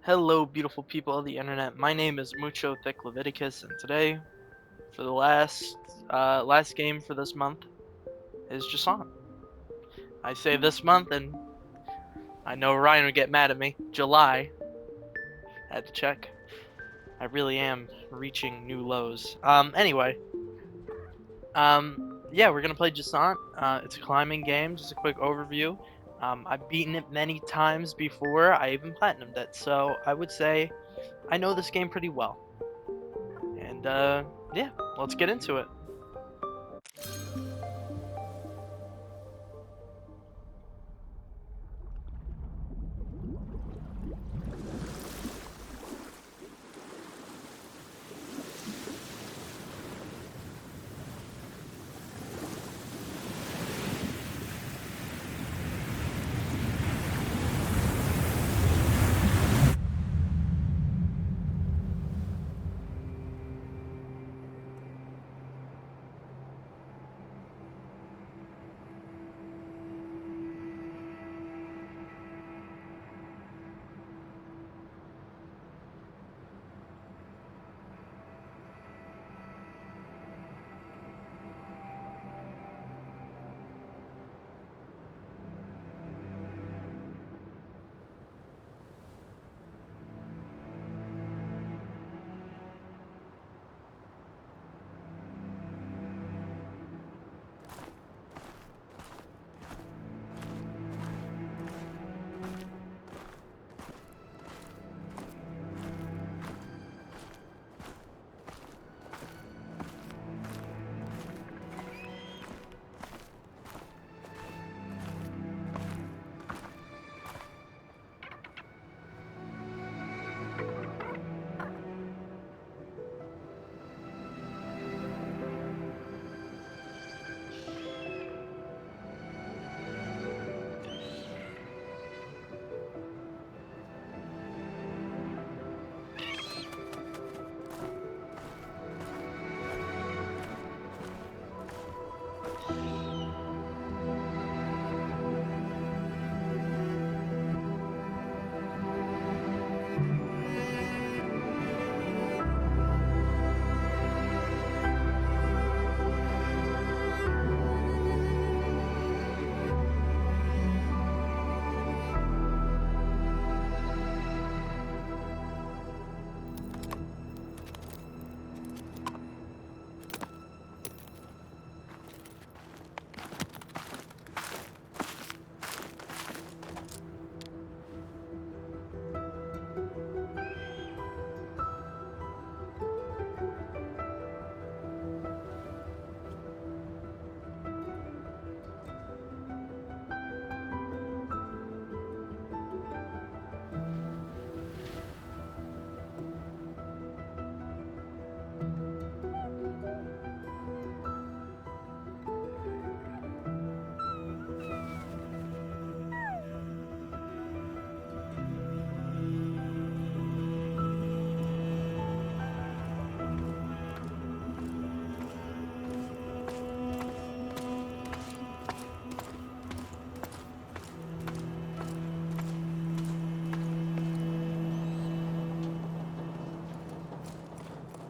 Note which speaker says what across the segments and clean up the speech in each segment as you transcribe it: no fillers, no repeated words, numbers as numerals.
Speaker 1: Hello, beautiful people of the internet. My name is Mucho Thick Leviticus, and today, for the last game for this month, is Jusant. I say this month, and I know Ryan would get mad at me. July. Had to check. I really am reaching new lows. Yeah, we're gonna play Jusant. It's a climbing game. Just a quick overview. I've beaten it many times before. I even platinumed it, so I would say I know this game pretty well. And yeah, let's get into it.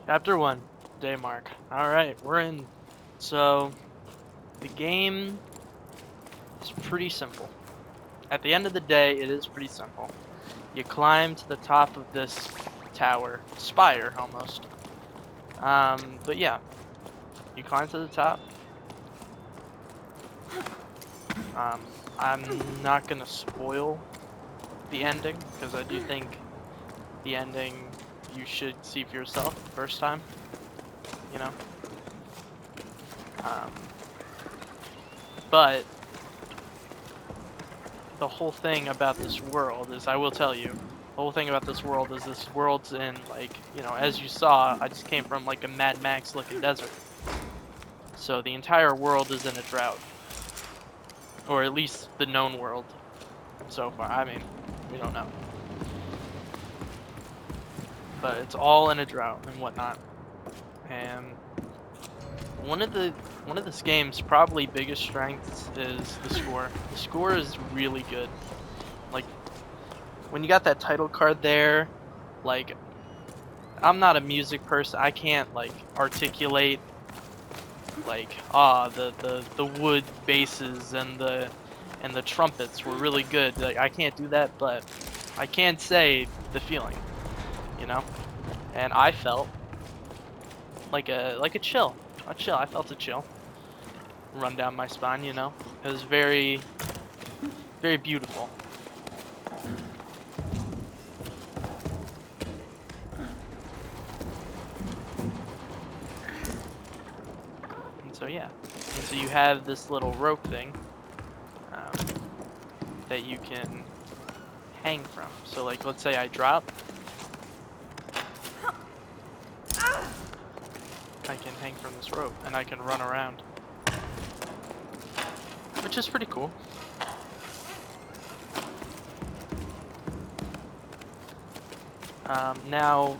Speaker 1: Chapter 1, day mark. Alright, we're in. So, the game is pretty simple. At the end of the day, it is pretty simple. You climb to the top of this tower, spire almost. But yeah, you climb to the top. I'm not gonna spoil the ending, because I do think the ending you should see for yourself the first time, you know? But the whole thing about this world is, I will tell you, the whole thing about this world is this world's in, like, you know, as you saw, I just came from, like, a Mad Max looking desert. So the entire world is in a drought. Or at least the known world so far. I mean, we don't know. But it's all in a drought and whatnot. And one of this game's probably biggest strengths is the score. The score is really good. Like, when you got that title card there, like, I'm not a music person. I can't like articulate like the wood basses and the trumpets were really good. Like I can't do that, but I can say the feeling, you know. And I felt like a chill, a chill. I felt a chill run down my spine, you know. It was very very beautiful. And so yeah, and so you have this little rope thing um, that you can hang from. So like, let's say I drop, I can hang from this rope and I can run around, which is pretty cool. Now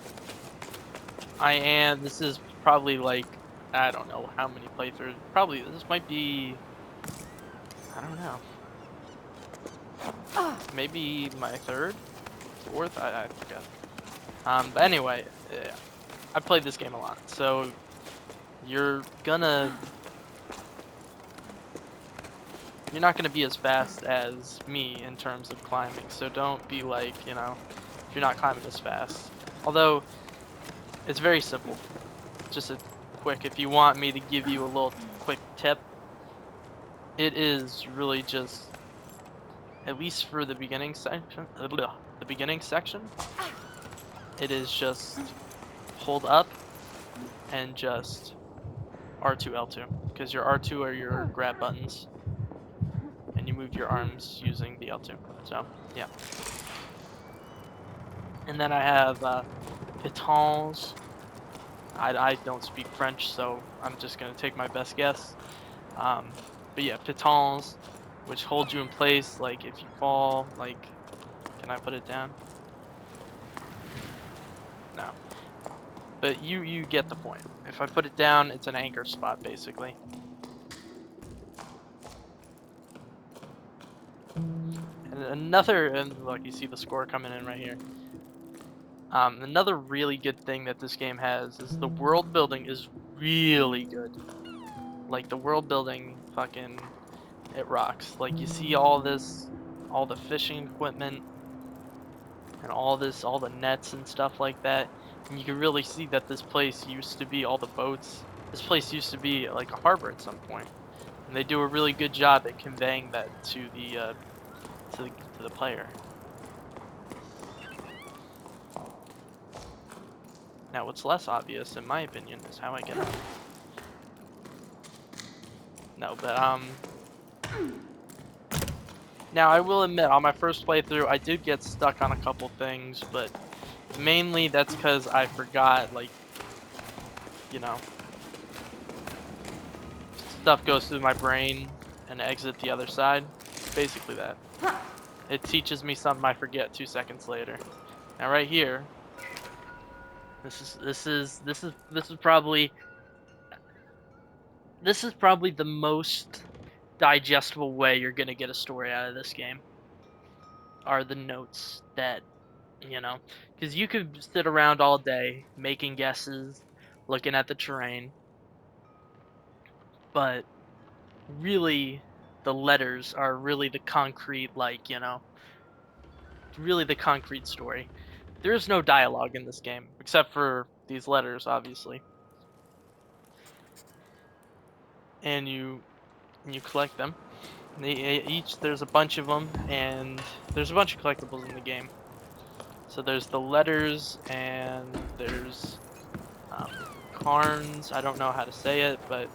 Speaker 1: this is probably like, I don't know how many playthroughs, probably this might be, I don't know, maybe my third, fourth, I forget. But anyway, I played this game a lot, so you're not gonna be as fast as me in terms of climbing, so don't be like, you know, if you're not climbing as fast. Although, it's very simple. Just a quick, if you want me to give you a little quick tip, it is really just, at least for the beginning section, it is just hold up and just R2, L2, because your R2 are your grab buttons, and you move your arms using the L2. So, yeah. And then I have pitons. I don't speak French, so I'm just gonna take my best guess. But yeah, pitons, which hold you in place, like if you fall, like, can I put it down? No. But you get the point. If I put it down, it's an anchor spot, basically. And look, you see the score coming in right here. Another really good thing that this game has is the world building is really good. Like the world building, fucking, it rocks. Like you see all this, all the fishing equipment, and all the nets and stuff like that. And you can really see that this place used to be all the boats. This place used to be like a harbor at some point, and they do a really good job at conveying that to the player. Now, what's less obvious, in my opinion, is how I get up. No, but now I will admit, on my first playthrough, I did get stuck on a couple things, but mainly that's because I forgot, like, you know, stuff goes through my brain and exit the other side. Basically that. It teaches me something I forget 2 seconds later. Now right here, this is probably the most digestible way you're gonna get a story out of this game. Are the notes that, you know, because you could sit around all day making guesses, looking at the terrain, but really the letters are really the concrete, like, you know, really the concrete story. There is no dialogue in this game except for these letters, obviously, and you collect them. There's a bunch of them, and there's a bunch of collectibles in the game. So there's the letters, and there's cairns. I don't know how to say it, but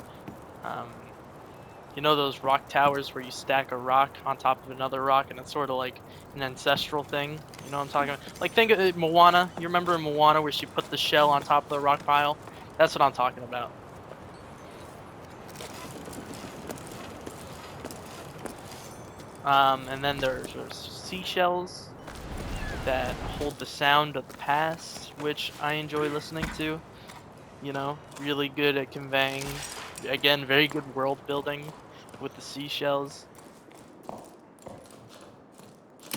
Speaker 1: you know those rock towers where you stack a rock on top of another rock, and it's sort of like an ancestral thing. You know what I'm talking about? Like, think of it, Moana. You remember in Moana where she put the shell on top of the rock pile? That's what I'm talking about. And then there's seashells that hold the sound of the past, which I enjoy listening to. You know, really good at conveying. Again, very good world building with the seashells.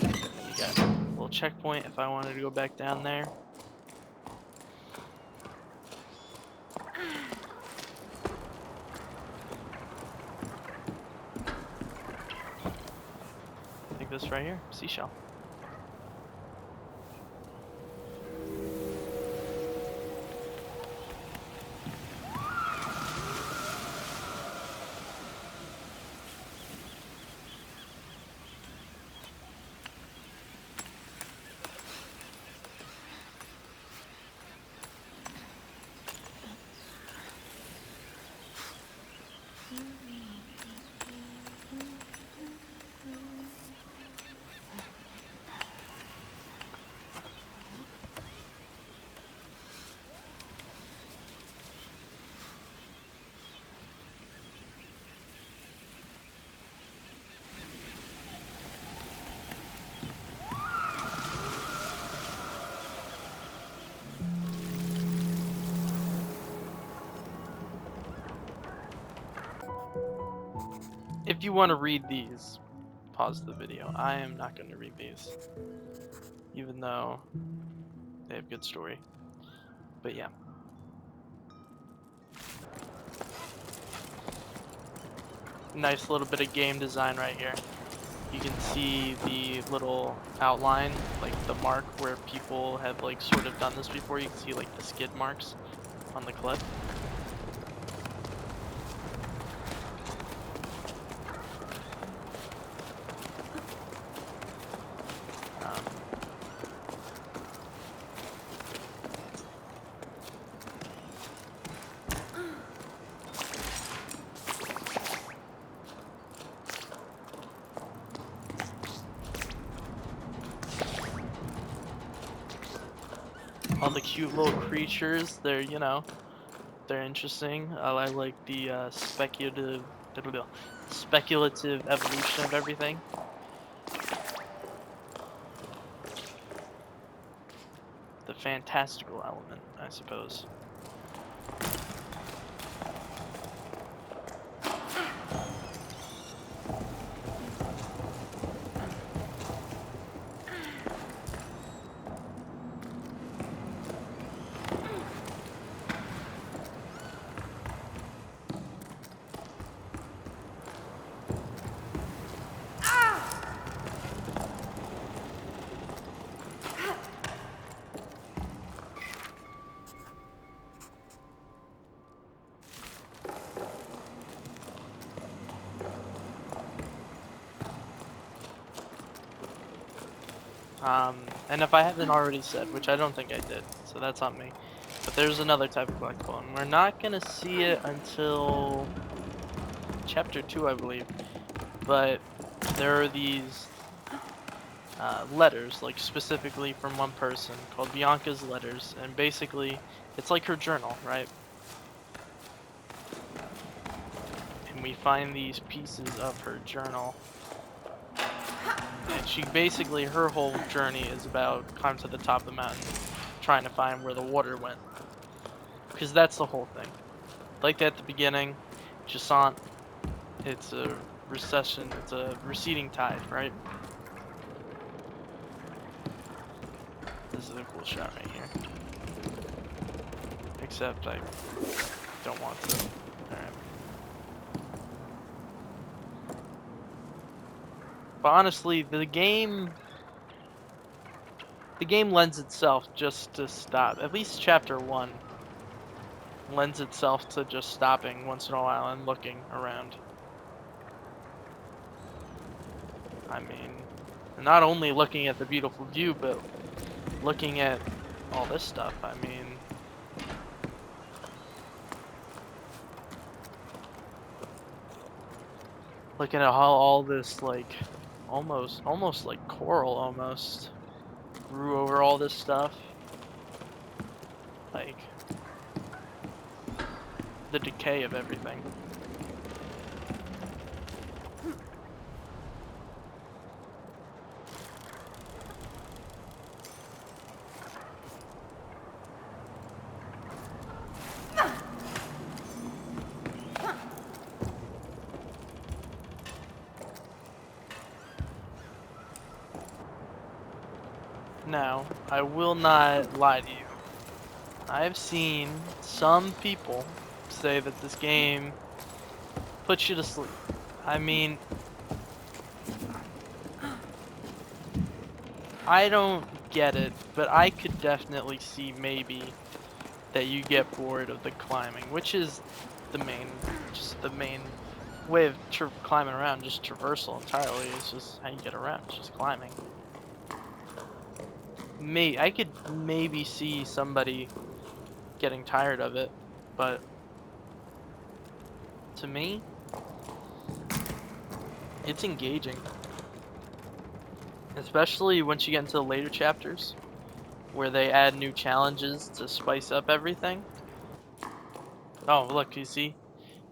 Speaker 1: You got a little checkpoint if I wanted to go back down there. I think this right here, seashell. If you want to read these, pause the video. I am not going to read these, even though they have good story. But yeah. Nice little bit of game design right here. You can see the little outline, like the mark where people have like sort of done this before. You can see like the skid marks on the cliff. All the cute little creatures, they're, you know, they're interesting. I like the speculative evolution of everything. The fantastical element, I suppose. And if I haven't already said, which I don't think I did, so that's on me, but there's another type of collectible, and we're not gonna see it until chapter 2, I believe, but there are these letters, like specifically from one person, called Bianca's Letters, and basically, it's like her journal, right? And we find these pieces of her journal. And she basically, her whole journey is about climbing to the top of the mountain, trying to find where the water went. Because that's the whole thing. Like at the beginning, Jusant, it's a recession, it's a receding tide, right? This is a cool shot right here. Except I don't want to. Alright. But honestly, the game lends itself just to stop. At least chapter 1 lends itself to just stopping once in a while and looking around. I mean, not only looking at the beautiful view, but looking at all this stuff. I mean, looking at how all this, like, almost like coral almost grew over all this stuff. Like, the decay of everything. Now, I will not lie to you. I've seen some people say that this game puts you to sleep. I mean, I don't get it, but I could definitely see maybe that you get bored of the climbing, which is just the main way of climbing around, just traversal entirely. It's just how you get around, it's just climbing. I could maybe see somebody getting tired of it, but to me, it's engaging. Especially once you get into the later chapters, where they add new challenges to spice up everything. Oh, look, you see?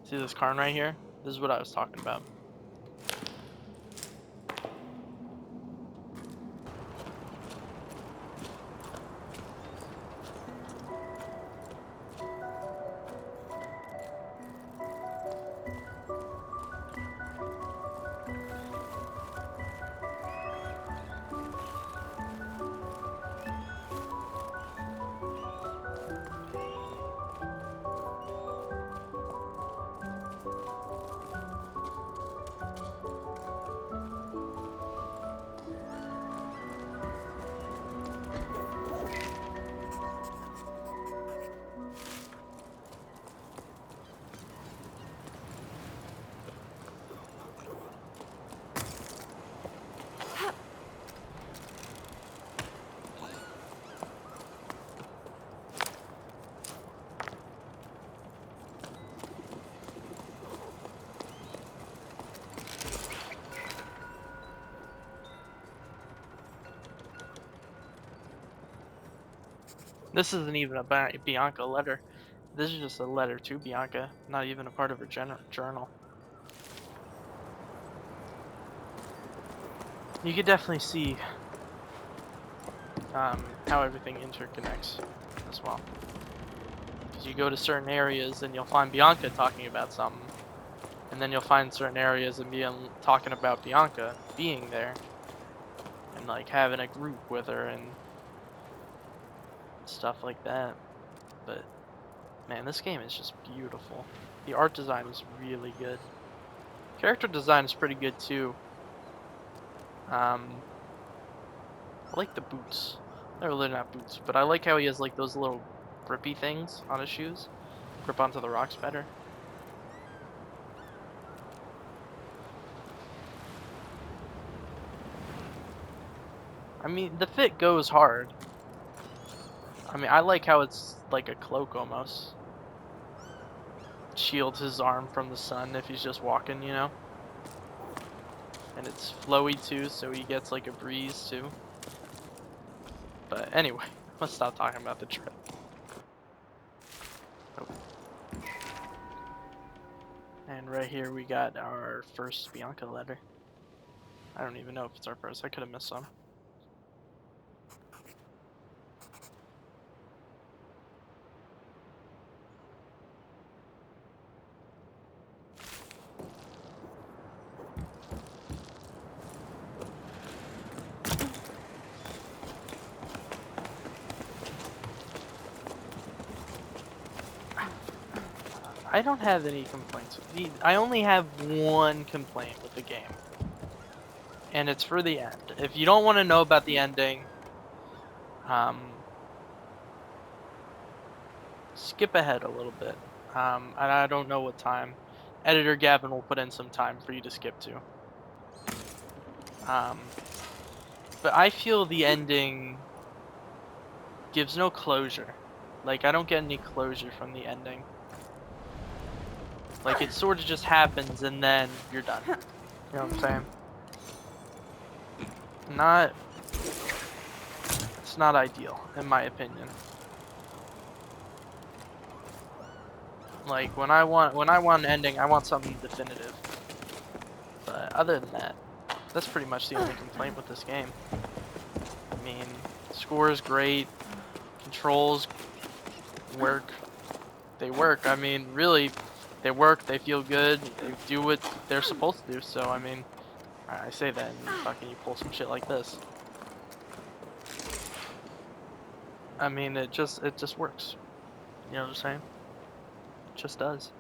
Speaker 1: See this cairn right here? This is what I was talking about. This isn't even a Bianca letter. This is just a letter to Bianca, not even a part of her journal. You could definitely see how everything interconnects as well. Because you go to certain areas and you'll find Bianca talking about something, and then you'll find certain areas and talking about Bianca being there, and like having a group with her and stuff like that. But man, this game is just beautiful. The art design is really good. Character design is pretty good too. I like the boots. They're really not boots, but I like how he has like those little grippy things on his shoes. Grip onto the rocks better. I mean, the fit goes hard. I mean, I like how it's like a cloak almost. Shields his arm from the sun if he's just walking, you know? And it's flowy too, so he gets like a breeze too. But anyway, let's stop talking about the trip. Oh. And right here we got our first Bianca letter. I don't even know if it's our first. I could have missed some. I don't have any complaints. I only have one complaint with the game. And it's for the end. If you don't want to know about the ending, skip ahead a little bit. And I don't know what time. Editor Gavin will put in some time for you to skip to. But I feel the ending gives no closure. Like, I don't get any closure from the ending. Like, it sort of just happens and then you're done. You know what I'm saying? It's not ideal, in my opinion. Like, when I want an ending, I want something definitive. But other than that, that's pretty much the only complaint with this game. I mean, score is great, controls work. They work. I mean, really, they work. They feel good. They do what they're supposed to do. So I mean, I say that, and fucking you pull some shit like this. I mean, it just works. You know what I'm saying? It just does.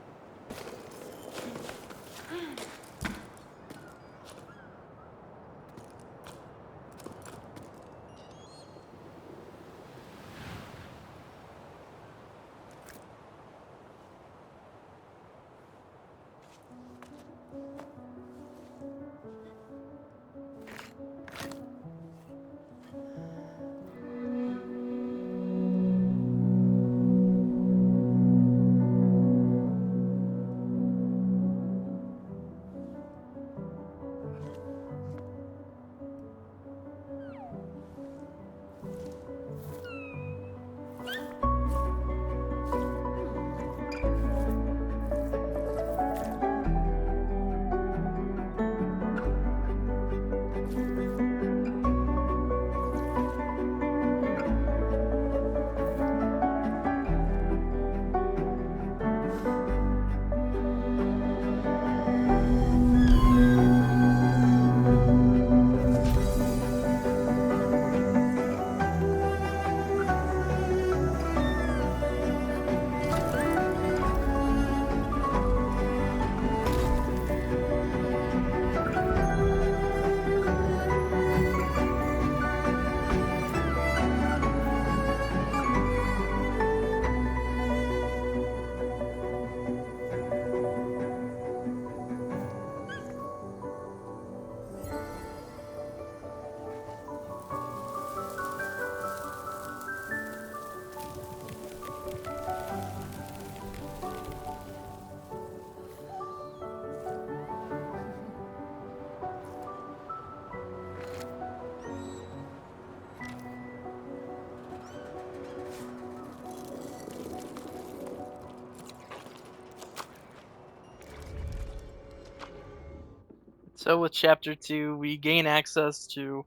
Speaker 1: So with chapter 2, we gain access to,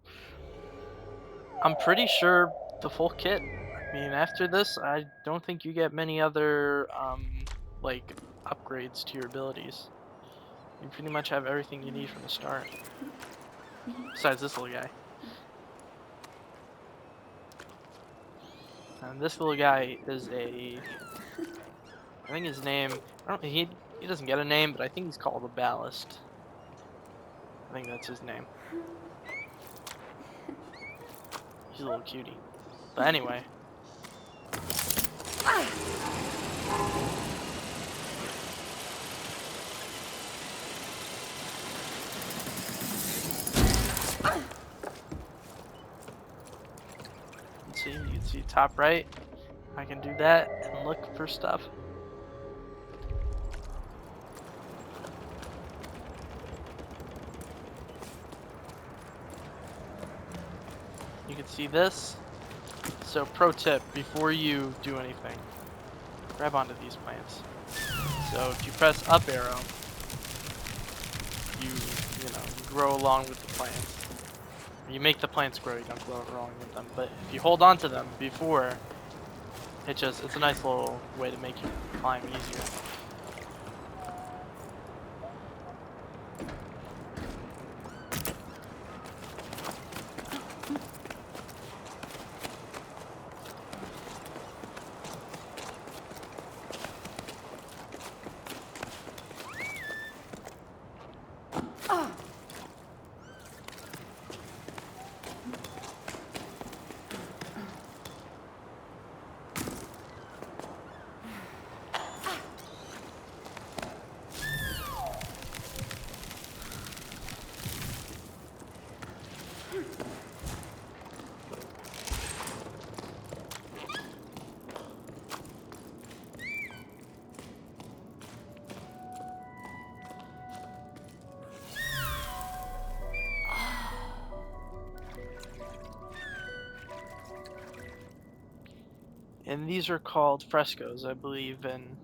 Speaker 1: I'm pretty sure, the full kit. I mean, after this, I don't think you get many other like upgrades to your abilities. You pretty much have everything you need from the start. Besides this little guy. And this little guy is I think his name, I don't he doesn't get a name, but I think he's called a ballast. I think that's his name. He's a little cutie. But anyway. You can see top right. I can do that and look for stuff. You can see this. So pro tip, before you do anything, grab onto these plants. So if you press up arrow, you grow along with the plants. You make the plants grow, you don't grow along with them. But if you hold on to them before, it's a nice little way to make you climb easier. And these are called frescoes, I believe, and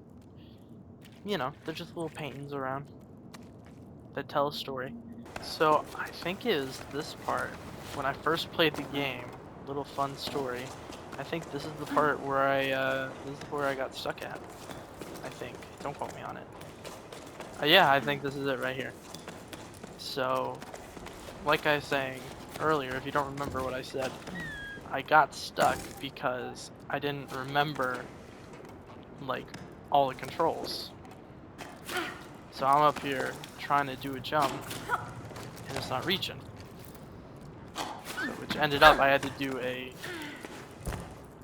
Speaker 1: they're just little paintings around that tell a story. So I think it is this part, when I first played the game, little fun story. I think this is the part where I got stuck at. I think. Don't quote me on it. Yeah, I think this is it right here. So, like I was saying earlier, if you don't remember what I said, I got stuck because I didn't remember like all the controls. So I'm up here trying to do a jump and it's not reaching. So which ended up I had to do a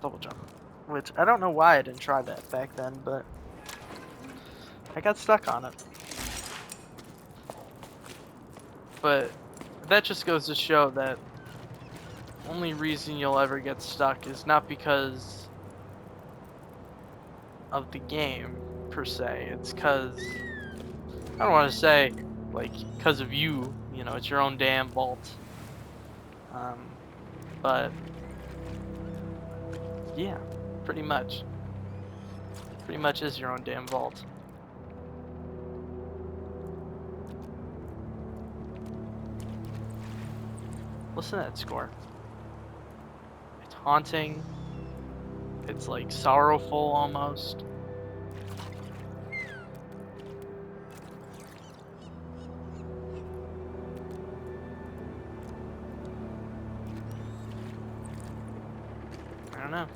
Speaker 1: double jump. Which I don't know why I didn't try that back then, but I got stuck on it. But that just goes to show that only reason you'll ever get stuck is not because of the game per se. It's because I don't want to say like because of you. You know, it's your own damn fault. But yeah, pretty much. Pretty much is your own damn fault. Listen to that score. It's haunting. It's like sorrowful almost. I don't know.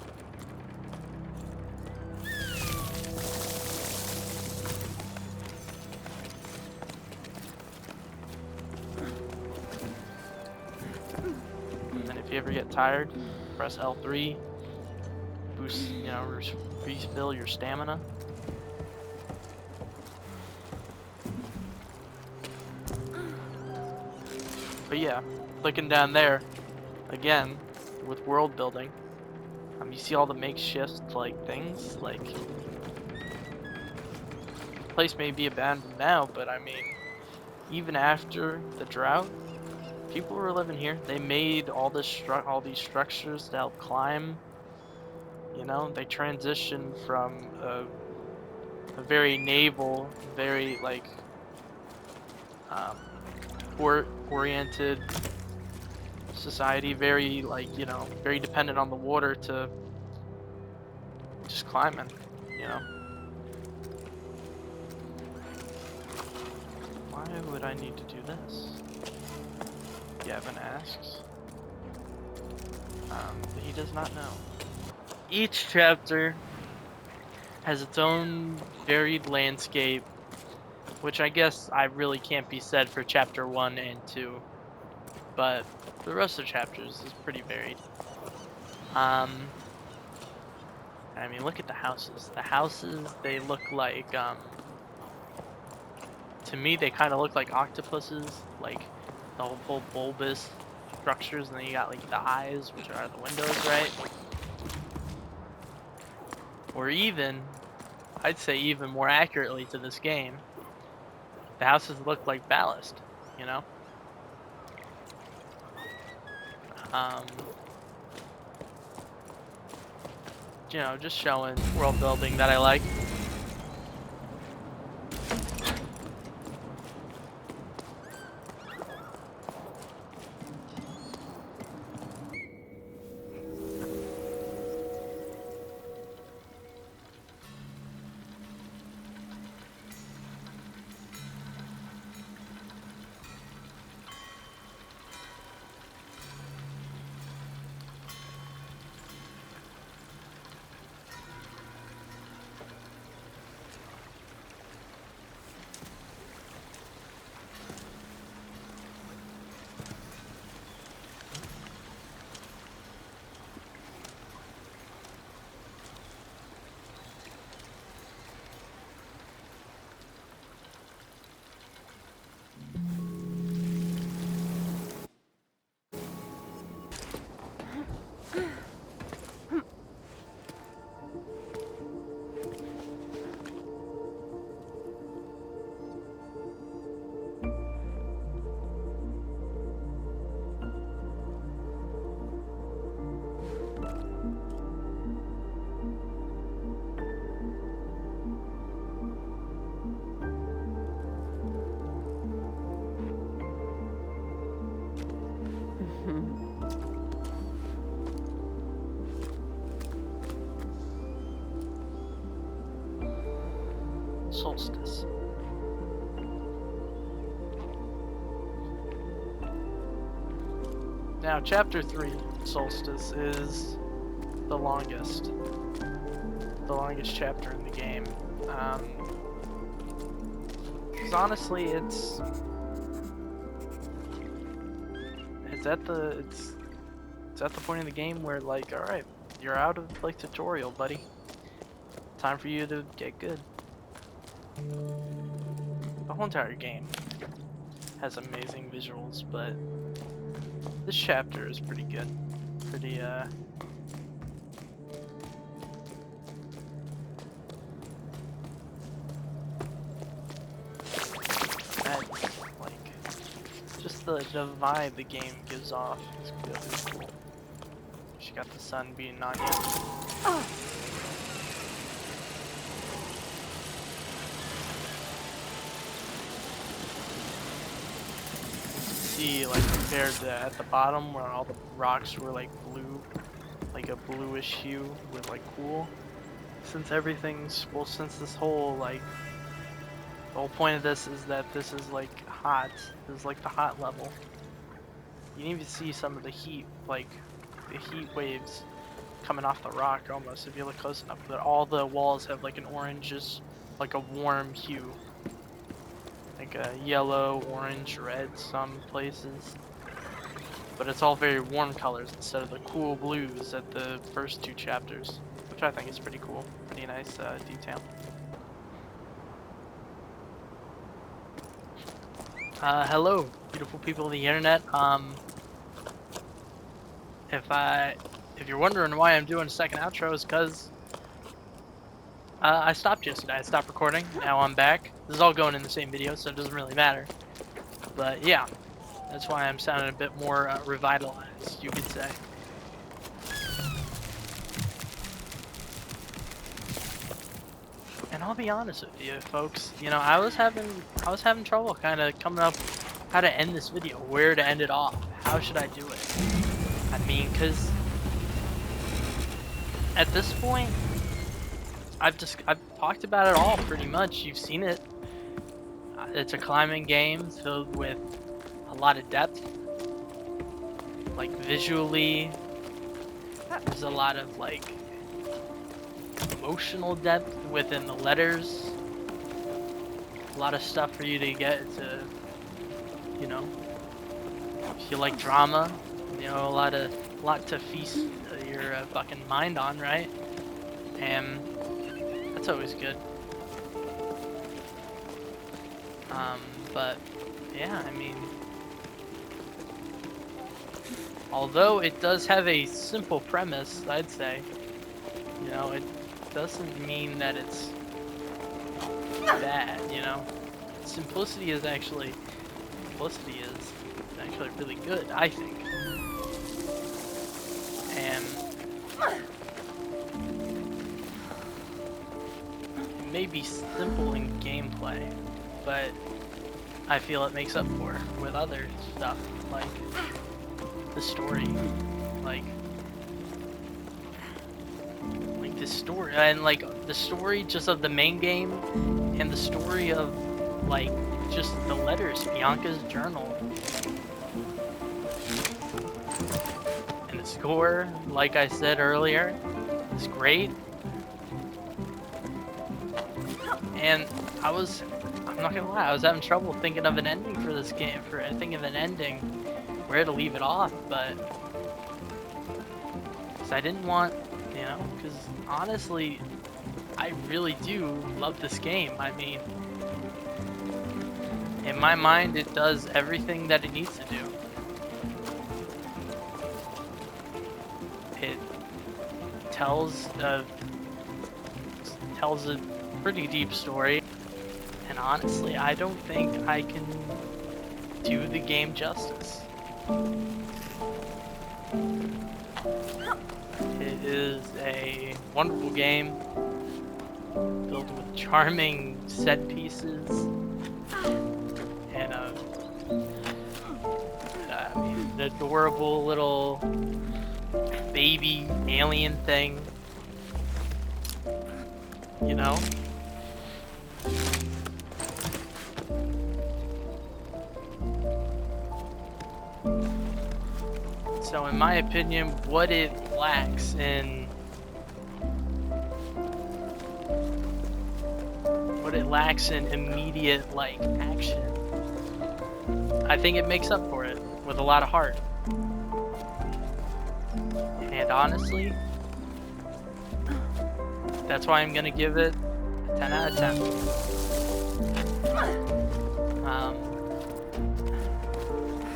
Speaker 1: And then if you ever get tired, press L3. Boost, you know, refill your stamina. But yeah, clicking down there, again, with world building, you see all the makeshift, like, things, like, the place may be abandoned now, but I mean, even after the drought, people were living here. They made all these structures to help climb. You know, they transitioned from a very naval, very like port-oriented society, very like, you know, very dependent on the water to just climbing, you know. Why would I need to do this? Gavin asks. But he does not know. Each chapter has its own varied landscape, which I guess I really can't be said for chapter 1 and 2, but the rest of the chapters is pretty varied. I mean, look at the houses. The houses, they look like, to me, they kind of look like octopuses, like the whole bulbous structures, and then you got like the eyes, which are the windows, right? Or even, I'd say even more accurately to this game, the houses look like ballast, you know? You know, just showing world building that I like. Solstice. Now, Chapter 3, Solstice, is the longest chapter in the game. 'Cause honestly, it's at the point in the game where, like, all right, you're out of like tutorial, buddy. Time for you to get good. The whole entire game has amazing visuals, but this chapter is pretty good. Pretty that, like, just the vibe the game gives off is good. It's cool. She got the sun beating on you. Oh. See, like, compared to at the bottom where all the rocks were like blue, like a bluish hue with like cool. Since this whole, like, the whole point of this is that this is like hot. This is like the hot level. You can even see some of the heat, like the heat waves coming off the rock almost if you look close enough. But all the walls have like an orangish, like a warm hue. Like a yellow, orange, red some places. But it's all very warm colors instead of the cool blues at the first 2 chapters. Which I think is pretty cool. Pretty nice detail. Hello, beautiful people of the internet. If you're wondering why I'm doing a second outro, is because I stopped yesterday. I stopped recording. Now I'm back. This is all going in the same video, so it doesn't really matter. But yeah, that's why I'm sounding a bit more revitalized, you could say. And I'll be honest with you, folks. You know, I was having trouble kind of coming up how to end this video, where to end it off. How should I do it? I mean, cause at this point, I've talked about it all pretty much. You've seen it. It's a climbing game filled with a lot of depth. Like visually, there's a lot of like emotional depth within the letters. A lot of stuff for you to get to, you know, if you like drama, you know, a lot to feast your fucking mind on, right? And that's always good. But yeah, I mean, although it does have a simple premise, I'd say, you know, it doesn't mean that it's bad, you know. Simplicity is actually really good, I think. And it may be simple in gameplay, but I feel it makes up for it with other stuff, like the story, like the story, and like the story just of the main game, and the story of like just the letters, Bianca's journal, and the score, like I said earlier, is great. And I'm not gonna lie, I was having trouble thinking of an ending for this game, where to leave it off, but because I didn't want, you know, because honestly, I really do love this game. I mean, in my mind, it does everything that it needs to do. It tells a pretty deep story, and honestly, I don't think I can do the game justice. It is a wonderful game, filled with charming set pieces, and an adorable little baby alien thing, you know? So in my opinion, what it lacks in immediate like action, I think it makes up for it with a lot of heart. And honestly, that's why I'm gonna give it a 10 out of 10.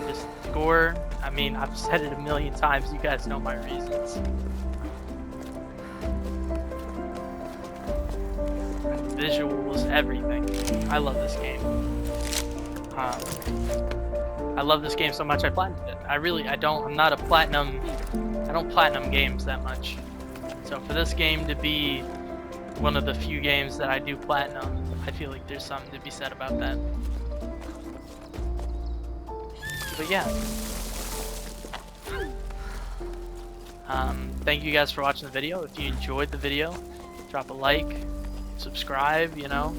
Speaker 1: Just score. I mean, I've said it a million times. You guys know my reasons. Visuals, everything. I love this game. I love this game so much I platinumed it. I'm not a platinum. I don't platinum games that much. So for this game to be one of the few games that I do platinum, I feel like there's something to be said about that. But yeah. Thank you guys for watching the video. If you enjoyed the video, drop a like, subscribe, you know,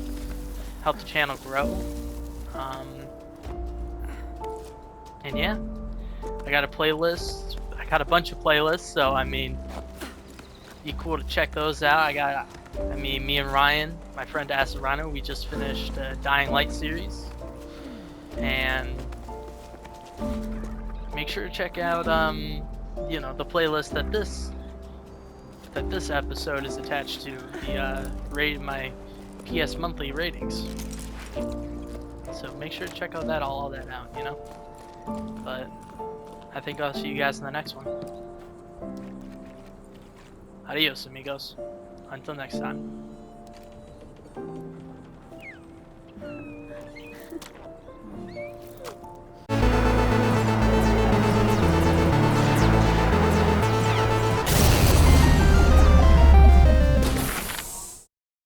Speaker 1: help the channel grow. And yeah, I got a playlist. I got a bunch of playlists, so I mean, be cool to check those out. Me and Ryan, my friend Asarano, we just finished Dying Light series, and make sure to check out you know, the playlist that this episode is attached to, the my PS monthly ratings. So make sure to check out all that out, you know. But I think I'll see you guys in the next one. Adios, amigos. Until next time.